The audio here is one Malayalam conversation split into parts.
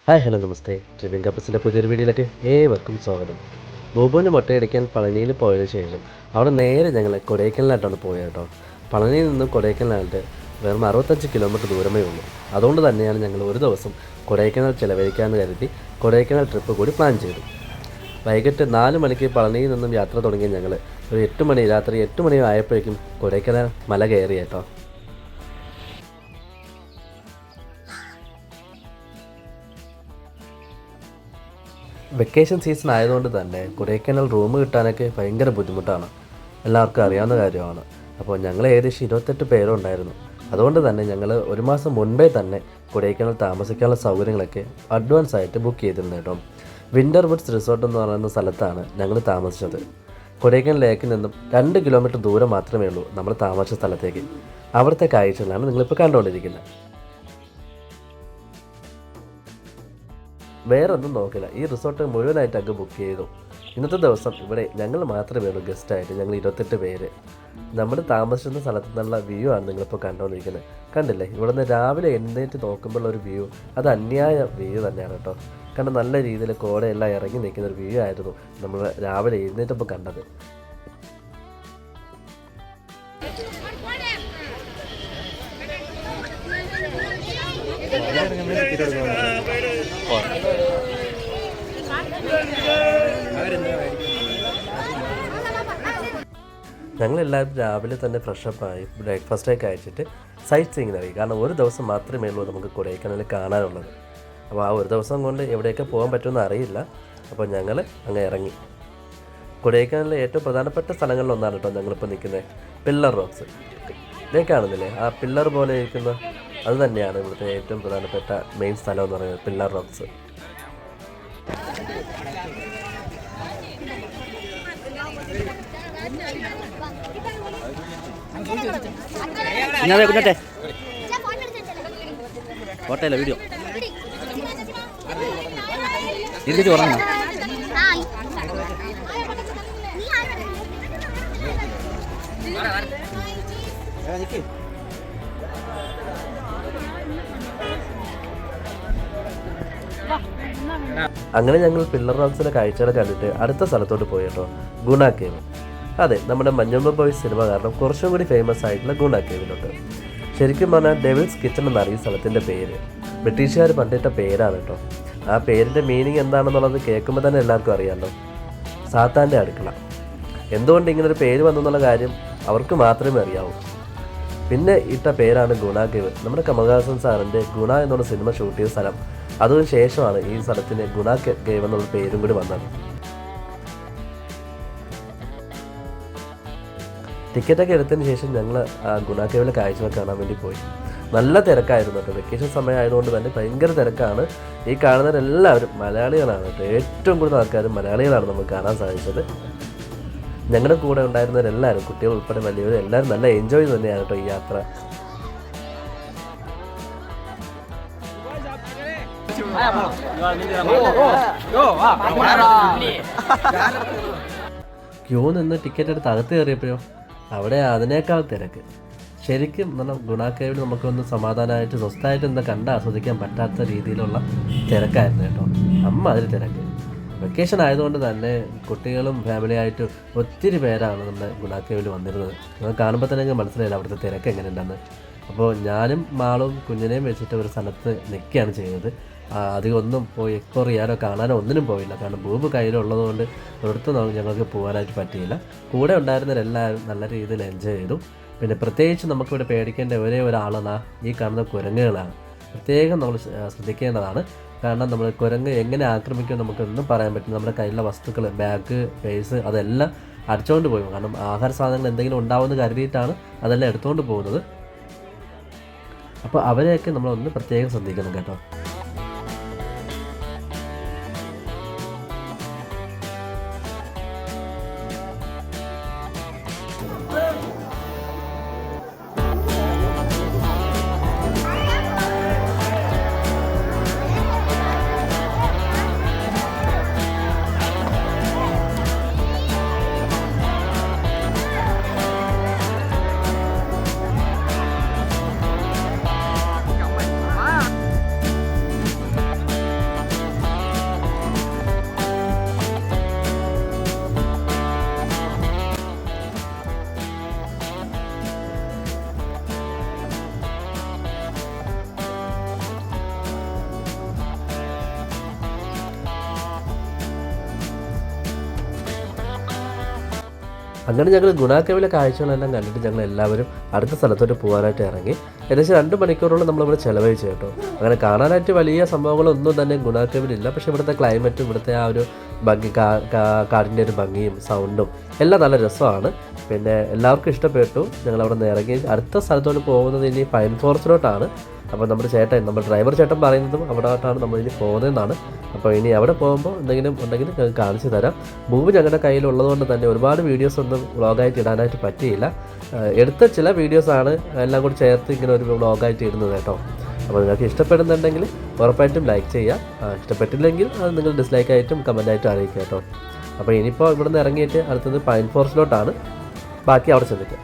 ഹായ് ഹലോ നമസ്തേ. ട്രിപ്പിംഗ് കപ്പിൾസിൻ്റെ പുതിയൊരു വീഡിയോയിലേക്ക് ഏവർക്കും സ്വാഗതം. ബോബുവിൻ്റെ മുട്ടയടിക്കാൻ പളനിയിൽ പോയതിനു ശേഷം അവിടെ നേരെ ഞങ്ങൾ കൊടൈക്കനാലായിട്ടാണ് പോയത് കേട്ടോ. പളനിയിൽ നിന്നും കൊടൈക്കനാലിട്ട് വെറും 65 കിലോമീറ്റർ ദൂരമേ ഉള്ളൂ. അതുകൊണ്ട് തന്നെയാണ് ഞങ്ങൾ ഒരു ദിവസം കൊടൈക്കനാൽ ചിലവഴിക്കാമെന്ന് കരുതി കൊടൈക്കനാൽ ട്രിപ്പ് കൂടി പ്ലാൻ ചെയ്തു. വൈകിട്ട് 4 മണിക്ക് പളനിയിൽ നിന്നും യാത്ര തുടങ്ങിയ ഞങ്ങൾ ഒരു 8 മണി രാത്രി 8 മണി ആയപ്പോഴേക്കും കൊടൈക്കനാൽ മല കയറി കേട്ടോ. വെക്കേഷൻ സീസൺ ആയതുകൊണ്ട് തന്നെ കൊടൈക്കനാൽ റൂം കിട്ടാനൊക്കെ ഭയങ്കര ബുദ്ധിമുട്ടാണ്, എല്ലാവർക്കും അറിയാവുന്ന കാര്യമാണ്. അപ്പോൾ ഞങ്ങൾ ഏകദേശം 28 പേരുണ്ടായിരുന്നു. അതുകൊണ്ട് തന്നെ ഞങ്ങൾ ഒരു മാസം മുൻപേ തന്നെ കൊടൈക്കനാൽ താമസിക്കാനുള്ള സൗകര്യങ്ങളൊക്കെ അഡ്വാൻസ് ആയിട്ട് ബുക്ക് ചെയ്തിരുന്നു കേട്ടോ. വിൻ്റർ വുഡ്സ് റിസോർട്ട് എന്ന് പറയുന്ന സ്ഥലത്താണ് ഞങ്ങൾ താമസിച്ചത്. കൊടൈക്കനാൽ ലേക്കിൽ നിന്നും 2 കിലോമീറ്റർ ദൂരം മാത്രമേ ഉള്ളൂ നമ്മൾ താമസിച്ച സ്ഥലത്തേക്ക്. അവിടുത്തെ കാഴ്ചകളാണ് നിങ്ങളിപ്പോൾ കണ്ടുകൊണ്ടിരിക്കുന്നത്. വേറെ ഒന്നും നോക്കില്ല, ഈ റിസോർട്ട് മുഴുവനായിട്ട് അങ്ങ് ബുക്ക് ചെയ്തു. ഇന്നത്തെ ദിവസം ഇവിടെ ഞങ്ങൾ മാത്രമേ ഉള്ളൂ ഗസ്റ്റായിട്ട്, ഞങ്ങൾ 28 പേര്. നമ്മൾ താമസിക്കുന്ന സ്ഥലത്തു നിന്നുള്ള വ്യൂ ആണ് നിങ്ങളിപ്പോൾ കണ്ടുകൊണ്ടിരിക്കുന്നത്. കണ്ടില്ലേ, ഇവിടെ നിന്ന് രാവിലെ എഴുന്നേറ്റ് നോക്കുമ്പോൾ ഒരു വ്യൂ, അത് അന്യായ വ്യൂ തന്നെയാണ് കേട്ടോ. കാരണം നല്ല രീതിയിൽ കോടയെല്ലാം ഇറങ്ങി നിൽക്കുന്ന ഒരു വ്യൂ ആയിരുന്നു നമ്മൾ രാവിലെ എഴുന്നേറ്റപ്പോൾ കണ്ടത്. ഞങ്ങളെല്ലാവരും രാവിലെ തന്നെ ഫ്രഷപ്പായി ബ്രേക്ക്ഫാസ്റ്റൊക്കെ കഴിച്ചിട്ട് സൈറ്റ് സീയിങ്ങിന് ഇറങ്ങി. കാരണം ഒരു ദിവസം മാത്രമേ ഉള്ളൂ നമുക്ക് കൊടൈക്കനാലിൽ കാണാനുള്ളത്. അപ്പോൾ ആ ഒരു ദിവസം കൊണ്ട് എവിടെയൊക്കെ പോകാൻ പറ്റുമെന്ന് അറിയില്ല. അപ്പോൾ ഞങ്ങൾ അങ്ങ് ഇറങ്ങി. കൊടൈക്കനാലിലെ ഏറ്റവും പ്രധാനപ്പെട്ട സ്ഥലങ്ങളിലൊന്നാണ് കേട്ടോ ഞങ്ങളിപ്പോൾ നിൽക്കുന്നത്, പില്ലർ റോക്സ്. ഇതേ കാണുന്നില്ലേ, ആ പില്ലർ പോലെ ഇരിക്കുന്ന അത് തന്നെയാണ് ഇവിടുത്തെ ഏറ്റവും പ്രധാനപ്പെട്ട മെയിൻ സ്ഥലം എന്ന് പറയുന്നത്, പില്ലർ റോക്സ്. ഫോട്ടോയില്ല, വീഡിയോ തിരിച്ചു പറഞ്ഞു. അങ്ങനെ ഞങ്ങൾ പില്ലർ റോക്സിലെ കാഴ്ചകൾ കണ്ടിട്ട് അടുത്ത സ്ഥലത്തോട്ട് പോയി കേട്ടോ, ഗുണ കേവ്. അതെ, നമ്മുടെ മഞ്ഞുമ്മ ബോയ്സ് സിനിമ കാരണം കുറച്ചും കൂടി ഫേമസ് ആയിട്ടുള്ള ഗുണ കേവിലോട്ട്. ശരിക്കും പറഞ്ഞാൽ ഡെവിൾസ് കിച്ചൺ എന്നാണ് ഈ സ്ഥലത്തിൻ്റെ പേര്. ബ്രിട്ടീഷുകാർ പണ്ടിട്ട പേരാണ് കേട്ടോ. ആ പേരിൻ്റെ മീനിങ് എന്താണെന്നുള്ളത് കേൾക്കുമ്പോൾ തന്നെ എല്ലാവർക്കും അറിയാമല്ലോ, സാത്താൻ്റെ അടുക്കള. എന്തുകൊണ്ട് ഇങ്ങനൊരു പേര് വന്നെന്നുള്ള കാര്യം അവർക്ക് മാത്രമേ അറിയാവൂ. പിന്നെ ഇട്ട പേരാണ് ഗുണ കേവ്. നമ്മുടെ കമൽഹാസൻ സാറിൻ്റെ ഗുണ എന്നുള്ള സിനിമ ഷൂട്ട് ചെയ്ത സ്ഥലം, അതിനു ശേഷമാണ് ഈ സ്ഥലത്തിന് ഗുണ കേവ് എന്നുള്ള പേരും കൂടി വന്നത്. ടിക്കറ്റൊക്കെ എടുത്തതിന് ശേഷം ഞങ്ങൾ ഗുണ കേവിലെ കാഴ്ചകൾ കാണാൻ വേണ്ടി പോയി. നല്ല തിരക്കായിരുന്നു കേട്ടോ. വെക്കേഷൻ സമയം ആയതുകൊണ്ട് തന്നെ ഭയങ്കര തിരക്കാണ്. ഈ കാണുന്നവരെല്ലാവരും മലയാളികളാണ് കേട്ടോ. ഏറ്റവും കൂടുതൽ ആൾക്കാരും മലയാളികളാണ് നമുക്ക് കാണാൻ സാധിച്ചത്. ഞങ്ങളുടെ കൂടെ ഉണ്ടായിരുന്നവരെല്ലാവരും, കുട്ടികൾ ഉൾപ്പെടെ വലിയവർ എല്ലാവരും നല്ല എൻജോയ് തന്നെയാണ് കേട്ടോ ഈ യാത്ര. ക്യൂ നിന്ന് ടിക്കറ്റ് എടുത്ത് അകത്ത് കയറിയപ്പോഴോ അവിടെ അതിനേക്കാൾ തിരക്ക്. ശരിക്കും ഗുണ കേവിൽ നമുക്കൊന്ന് സമാധാനമായിട്ട് സ്വസ്ഥമായിട്ട് എന്താ കണ്ട് ആസ്വദിക്കാൻ പറ്റാത്ത രീതിയിലുള്ള തിരക്കായിരുന്നു കേട്ടോ. അതിൽ തിരക്ക്. വെക്കേഷൻ ആയതുകൊണ്ട് തന്നെ കുട്ടികളും ഫാമിലിയായിട്ട് ഒത്തിരി പേരാണ് നമ്മുടെ ഗുണ കേവിൽ വന്നിരുന്നത്. നമ്മൾ കാണുമ്പോൾ തന്നെ മനസ്സിലായില്ല അവിടുത്തെ തിരക്ക് എങ്ങനെയുണ്ടെന്ന്. അപ്പോൾ ഞാനും മാളും കുഞ്ഞിനെയും വെച്ചിട്ട് ഒരു സ്ഥലത്ത് നിൽക്കുകയാണ് ചെയ്തത്. അധികം ഒന്നും പോയി എക്സ്പ്ലോർ ചെയ്യാനോ കാണാനോ ഒന്നിനും പോയില്ല. കാരണം ബൂബ് കയ്യിലുള്ളത് കൊണ്ട് ഒരിടത്തും ഞങ്ങൾക്ക് പോകാനായിട്ട് പറ്റിയില്ല. കൂടെ ഉണ്ടായിരുന്നവരെല്ലാവരും നല്ല രീതിയിൽ എൻജോയ് ചെയ്തു. പിന്നെ പ്രത്യേകിച്ച് നമുക്കിവിടെ പേടിക്കേണ്ട ഒരേ ഒരാളെന്നാ ഈ കാണുന്ന കുരങ്ങുകളാണ്. പ്രത്യേകം നമ്മൾ ശ്രദ്ധിക്കേണ്ടതാണ്. കാരണം നമ്മൾ കുരങ്ങ് എങ്ങനെ ആക്രമിക്കുമെന്ന് നമുക്കൊന്നും പറയാൻ പറ്റും. നമ്മുടെ കയ്യിലുള്ള വസ്തുക്കൾ, ബാഗ്, പേഴ്സ് അതെല്ലാം അടിച്ചുകൊണ്ട് പോയി. കാരണം ആഹാര സാധനങ്ങൾ എന്തെങ്കിലും ഉണ്ടാവുമെന്ന് കരുതിയിട്ടാണ് അതെല്ലാം എടുത്തുകൊണ്ട് പോകുന്നത്. അപ്പോൾ അവരെയൊക്കെ നമ്മളൊന്ന് പ്രത്യേകം ശ്രദ്ധിക്കണം കേട്ടോ. അങ്ങനെ ഞങ്ങൾ ഗുണാക്കേവിലെ കാഴ്ചകളെല്ലാം കണ്ടിട്ട് ഞങ്ങൾ എല്ലാവരും അടുത്ത സ്ഥലത്തോട്ട് പോകാനായിട്ട് ഇറങ്ങി. ഏകദേശം 2 മണിക്കൂറോളം നമ്മളിവിടെ ചിലവഴിച്ചു കേട്ടോ. അങ്ങനെ കാണാനായിട്ട് വലിയ സംഭവങ്ങളൊന്നും തന്നെ ഗുണാക്കേവിലില്ല. പക്ഷേ ഇവിടുത്തെ ക്ലൈമറ്റും ഇവിടുത്തെ ആ ഒരു ഭംഗി, കാടിൻ്റെ ഒരു ഭംഗിയും സൗണ്ടും എല്ലാം നല്ല രസമാണ്. പിന്നെ എല്ലാവർക്കും ഇഷ്ടപ്പെട്ടു. ഞങ്ങൾ അവിടെ നിന്ന് ഇറങ്ങി അടുത്ത സ്ഥലത്തോട്ട് പോകുന്നത് ഇനി പൈൻ ഫോറസ്റ്റിലോട്ടാണ്. അപ്പോൾ നമ്മുടെ ഡ്രൈവർ ചേട്ടൻ പറയുന്നതും അവിടോട്ടാണ് നമ്മൾ ഇനി പോകുന്നതെന്നാണ്. അപ്പോൾ ഇനി അവിടെ പോകുമ്പോൾ എന്തെങ്കിലും ഉണ്ടെങ്കിൽ കാണിച്ചു തരാം. മൂവ് ഞങ്ങളുടെ കയ്യിലുള്ളതുകൊണ്ട് തന്നെ ഒരുപാട് വീഡിയോസ് ഒന്നും വ്ളോഗായിട്ട് ഇടാനായിട്ട് പറ്റിയില്ല. എടുത്ത ചില വീഡിയോസാണ് എല്ലാം കൂടി ചേർത്ത് ഇങ്ങനെ ഒരു വ്ളോഗായിട്ട് ഇടുന്നത് കേട്ടോ. അപ്പോൾ നിങ്ങൾക്ക് ഇഷ്ടപ്പെടുന്നുണ്ടെങ്കിൽ ഉറപ്പായിട്ടും ലൈക്ക് ചെയ്യുക. ഇഷ്ടപ്പെട്ടില്ലെങ്കിൽ അത് നിങ്ങൾ ഡിസ്ലൈക്കായിട്ടും കമൻറ്റായിട്ടും അറിയിക്കുക കേട്ടോ. അപ്പോൾ ഇനിയിപ്പോൾ ഇവിടെ നിന്ന് ഇറങ്ങിയിട്ട് അടുത്തത് പൈൻ ഫോറസ്റ്റിലോട്ടാണ്. ബാക്കി അവിടെ ചെന്നിട്ട്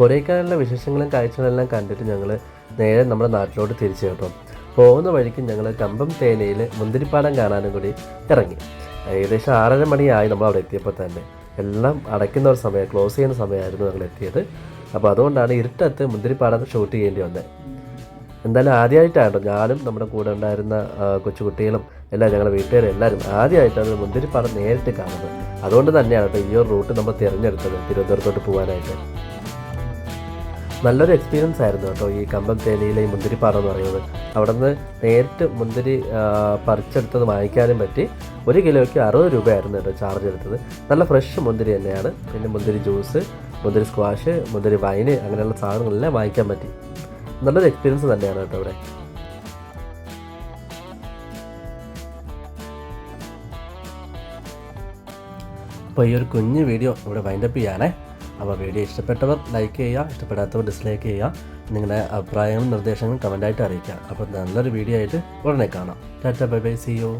കൊടൈക്കനാലിലെ വിശേഷങ്ങളും കാഴ്ചകളെല്ലാം കണ്ടിട്ട് ഞങ്ങൾ നേരെ നമ്മുടെ നാട്ടിലോട്ട് തിരിച്ചു കേട്ടോ. പോകുന്ന വഴിക്ക് ഞങ്ങൾ കമ്പം തേനയിൽ മുന്തിരിപ്പാടം കാണാനും കൂടി ഇറങ്ങി. ഏകദേശം 6:30 മണിയായി നമ്മൾ അവിടെ എത്തിയപ്പോൾ തന്നെ. എല്ലാം അടയ്ക്കുന്ന ഒരു സമയം, ക്ലോസ് ചെയ്യുന്ന സമയമായിരുന്നു ഞങ്ങൾ എത്തിയത്. അപ്പോൾ അതുകൊണ്ടാണ് ഇരുട്ടത്ത് മുന്തിരിപ്പാടം ഷൂട്ട് ചെയ്യേണ്ടി വന്നത്. എന്തായാലും ആദ്യമായിട്ടാണ് ഞാനും നമ്മുടെ കൂടെ ഉണ്ടായിരുന്ന കൊച്ചുകുട്ടികളും എല്ലാം ഞങ്ങളുടെ വീട്ടുകാരും എല്ലാവരും ആദ്യമായിട്ടാണ് മുന്തിരിപ്പാടം നേരിട്ട് കാണുന്നത്. അതുകൊണ്ട് തന്നെയാണ് കേട്ടോ ഈ ഒരു റൂട്ട് നമ്മൾ തിരഞ്ഞെടുത്തത് തിരുവനന്തപുരത്തോട്ട് പോകാനായിട്ട്. നല്ലൊരു എക്സ്പീരിയൻസ് ആയിരുന്നു കേട്ടോ ഈ കമ്പം തേനിയിലെ ഈ മുന്തിരിപ്പാടം എന്ന് പറയുന്നത്. അവിടെ നിന്ന് നേരിട്ട് മുന്തിരി പറിച്ചെടുത്തത് വാങ്ങിക്കാനും പറ്റി. 1 കിലോയ്ക്ക് 60 രൂപയായിരുന്നു കേട്ടോ ചാർജ് എടുത്തത്. നല്ല ഫ്രഷ് മുന്തിരി തന്നെയാണ്. പിന്നെ മുന്തിരി ജ്യൂസ്, മുന്തിരി സ്ക്വാഷ്, മുന്തിരി വൈന് അങ്ങനെയുള്ള സാധനങ്ങളെല്ലാം വാങ്ങിക്കാൻ പറ്റി. നല്ലൊരു എക്സ്പീരിയൻസ് തന്നെയാണ് കേട്ടോ ഇവിടെ. അപ്പോൾ ഈ ഒരു കുഞ്ഞ് വീഡിയോ ഇവിടെ വൈൻഡപ്പ് ചെയ്യാനേ. അപ്പോൾ വീഡിയോ ഇഷ്ടപ്പെട്ടവർ ലൈക്ക് ചെയ്യുക, ഇഷ്ടപ്പെടാത്തവർ ഡിസ്ലൈക്ക് ചെയ്യുക. നിങ്ങളുടെ അഭിപ്രായങ്ങളും നിർദ്ദേശങ്ങളും കമൻറ്റായിട്ട് അറിയിക്കുക. അപ്പോൾ നല്ലൊരു വീഡിയോ ആയിട്ട് ഉടനെ കാണാം. Tata, bye bye, see U.